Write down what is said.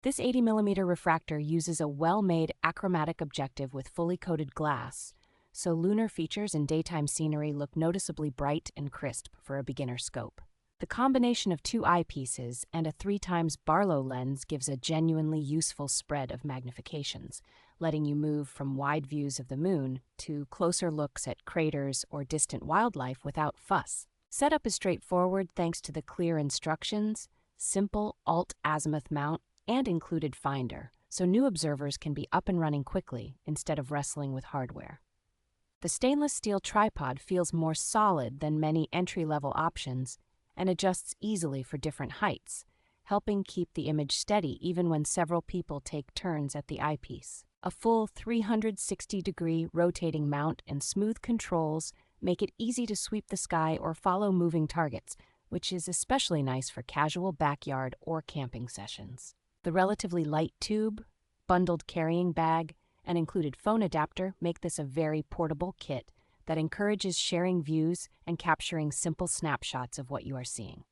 This 80mm refractor uses a well-made achromatic objective with fully coated glass, so lunar features and daytime scenery look noticeably bright and crisp for a beginner scope. The combination of two eyepieces and a 3x Barlow lens gives a genuinely useful spread of magnifications, letting you move from wide views of the moon to closer looks at craters or distant wildlife without fuss. Setup is straightforward thanks to the clear instructions, simple alt-azimuth mount, and included finder, so new observers can be up and running quickly instead of wrestling with hardware. The stainless steel tripod feels more solid than many entry-level options and adjusts easily for different heights, helping keep the image steady even when several people take turns at the eyepiece. A full 360-degree rotating mount and smooth controls make it easy to sweep the sky or follow moving targets, which is especially nice for casual backyard or camping sessions. The relatively light tube, bundled carrying bag, and included phone adapter make this a very portable kit that encourages sharing views and capturing simple snapshots of what you are seeing.